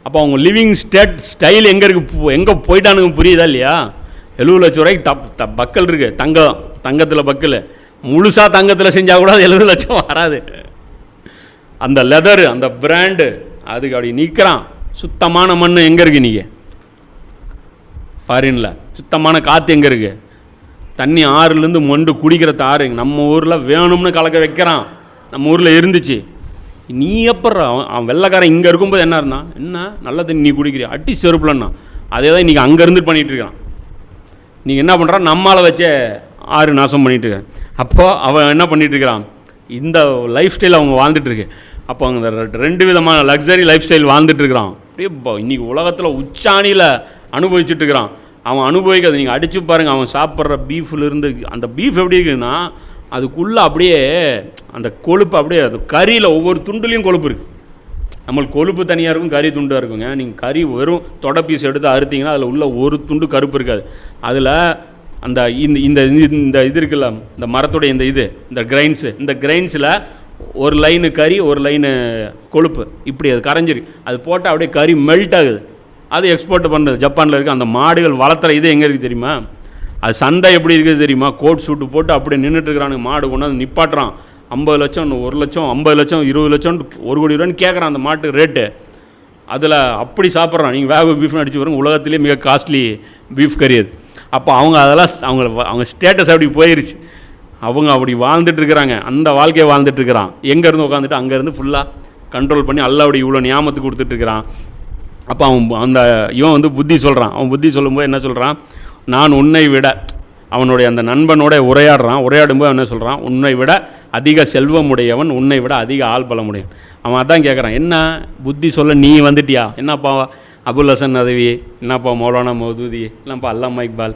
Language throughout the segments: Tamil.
அப்போ அவங்க லிவிங் ஸ்டைல் எங்கே போயிட்டானுங்க புரியுதா இல்லையா? 70 லட்சம் ரூபாய்க்கு பக்கல் இருக்குது, தங்கத்தில் பக்கல், முழுசாக தங்கத்தில் செஞ்சால் கூட 70 லட்சம் வராது. அந்த லெதரு, அந்த பிராண்டு, அதுக்கு அப்படி நிற்கிறான். சுத்தமான மண் எங்கே இருக்குது? நீங்கள் ஃபாரினில் சுத்தமான காற்று எங்கே இருக்குது? தண்ணி ஆறுலேருந்து மொண்டு குடிக்கிற தாறு நம்ம ஊரில் வேணும்னு கலக்க வைக்கிறான். நம்ம ஊரில் இருந்துச்சு. நீ எப்பட்றா? அவன் வெள்ளைக்காரன் இங்கே இருக்கும்போது என்ன இருந்தான்? என்ன நல்ல தண்ணி நீ குடிக்கிறியா? அட்டி செருப்புலன்னா அதே தான் இன்றைக்கி அங்கே இருந்து பண்ணிகிட்ருக்கான். நீங்கள் என்ன பண்ணுறான்? நம்மால் வச்சே ஆறு நாசம் பண்ணிகிட்ருக்கான். அப்போது அவன் என்ன பண்ணிகிட்ருக்கிறான்? இந்த லைஃப் ஸ்டைல் அவங்க வாழ்ந்துட்டுருக்கு. அப்போ அவங்க 2 விதமான லக்ஸரி லைஃப் ஸ்டைல் வாழ்ந்துட்டுருக்கிறான். அப்படியே இன்றைக்கி உலகத்தில் உச்சாணியில் அனுபவிச்சுட்ருக்கிறான். அவன் அனுபவிக்கிறது நீங்கள் அடித்து பாருங்கள். அவன் சாப்பிட்ற பீஃப்லேருந்து, அந்த பீஃப் எப்படி இருக்குன்னா அதுக்குள்ளே அப்படியே அந்த கொழுப்பு, அப்படியே அது கறியில் ஒவ்வொரு துண்டுலேயும் கொழுப்பு இருக்குது. நம்மளுக்கு கொழுப்பு தனியாக இருக்கும், கறி துண்டாக இருக்குங்க. நீங்கள் கறி வெறும் தொடை பீஸ் எடுத்து அறுத்திங்கன்னா அதில் உள்ள ஒரு துண்டு கருப்பு இருக்காது. அதில் அந்த இந்த இது இருக்குல்ல, இந்த மரத்துடைய இந்த கிரைன்ஸில் ஒரு லைனு கறி, ஒரு லைனு கொழுப்பு, இப்படி அது கரைஞ்சிரு. அது போட்டால் அப்படியே கறி மெல்ட் ஆகுது. அது எக்ஸ்போர்ட் பண்ணுறது ஜப்பானில் இருக்குது. அந்த மாடுகள் வளர்த்துற இது எங்கே இருக்குது தெரியுமா? அது சந்தை எப்படி இருக்குது தெரியுமா? கோட் சூட்டு போட்டு அப்படியே நின்றுட்டுருக்கிறானுங்க. மாடு கொண்டாந்து நிப்பாட்டுறான். 50 லட்சம், 1 லட்சம், 50 லட்சம், 20 லட்சம், 1 கோடி ரூபான்னு கேட்குறான் அந்த மாட்டு ரேட்டு. அதில் அப்படி சாப்பிட்றான். நீங்கள் வேக பீஃப்னு அடிச்சு பாருங்க, உலகத்திலே மிக காஸ்ட்லி பீஃப் கறி அது. அப்போ அதெல்லாம் அவங்க ஸ்டேட்டஸ் அப்படி போயிடுச்சு. அவங்க அப்படி வாழ்ந்துட்டுருக்கிறாங்க. அந்த வாழ்க்கையை வாழ்ந்துட்டுருக்கிறான். எங்கேருந்து உட்காந்துட்டு அங்கேருந்து ஃபுல்லாக கண்ட்ரோல் பண்ணி அப்படி இவ்வளோ ஞாபகத்துக்கு கொடுத்துட்ருக்கிறான். அப்போ இவன் புத்தி சொல்கிறான். அவன் புத்தி சொல்லும்போது என்ன சொல்கிறான்? நான் உன்னை விட, அவனுடைய அந்த நண்பனோட உரையாடும்போது என்ன சொல்கிறான்? உன்னை விட அதிக செல்வமுடையவன், உன்னை விட அதிக ஆள் பலமுடையவன். அவன் அதான் கேட்குறான், என்ன புத்தி சொல்ல நீ வந்துட்டியா? என்னப்பா அபுல் ஹசன் நதவி, என்னப்பா மௌலானா மௌதூதி, இல்லைப்பா அல்லாமா இக்பால்,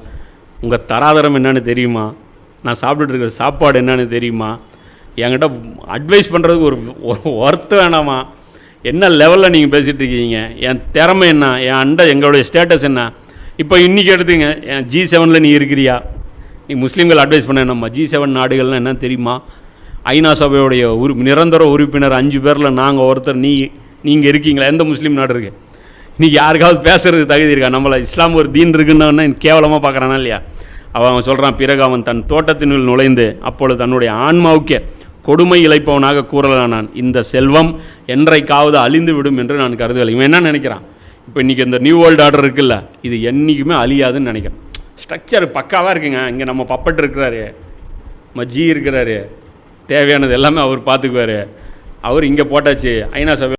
உங்கள் தராதரம் என்னன்னு தெரியுமா? நான் சாப்பிட்டுட்டு இருக்கிற சாப்பாடு என்னன்னு தெரியுமா? என்கிட்ட அட்வைஸ் பண்ணுறதுக்கு ஒரு ஒர்த்து வேணாமா? என்ன லெவலில் நீங்கள் பேசிகிட்டு இருக்கீங்க? என் திறமை என்ன? எங்களுடைய ஸ்டேட்டஸ் என்ன? இப்போ இன்றைக்கி எடுத்துங்க, என் G7 நீ இருக்கிறியா? நீ முஸ்லீம்கள் அட்வைஸ் பண்ண என்னம்மா? G7 நாடுகள்னால் என்ன தெரியுமா? ஐநா சபையுடைய நிரந்தர உறுப்பினர் 5 பேரில் நாங்கள் ஒருத்தர். நீங்கள் இருக்கீங்களா? எந்த முஸ்லீம் நாடு இருக்குது? இன்றைக்கி யாருக்காவது பேசுகிறது தகுதி இருக்கா? நம்மளை இஸ்லாம் ஒரு தீன் இருக்குன்னு கேவலமாக பார்க்குறானா இல்லையா? அவன் சொல்கிறான், பிறகு அவன் தன் தோட்டத்தினுள் நுழைந்து அப்பொழுது தன்னுடைய ஆன்மாவுக்கே கொடுமை இழைப்பவனாக கூறலானான். இந்த செல்வம் என்றைக்காவது அழிந்து விடும் என்று நான் கருதவில்லை. இவன் என்ன நினைக்கிறான்? இப்போ இன்றைக்கி இந்த நியூ வேர்ல்டு ஆர்டர் இருக்குல்ல, இது என்றைக்குமே அழியாதுன்னு நினைக்கிறேன். ஸ்ட்ரக்சர் பக்காவாக இருக்குங்க. இங்கே நம்ம பப்பட் இருக்கிறாரு, மஜ்ஜி இருக்கிறாரு, தேவையானது எல்லாமே அவர் பார்த்துக்குவார். அவர் இங்கே போட்டாச்சு. ஐநா சபை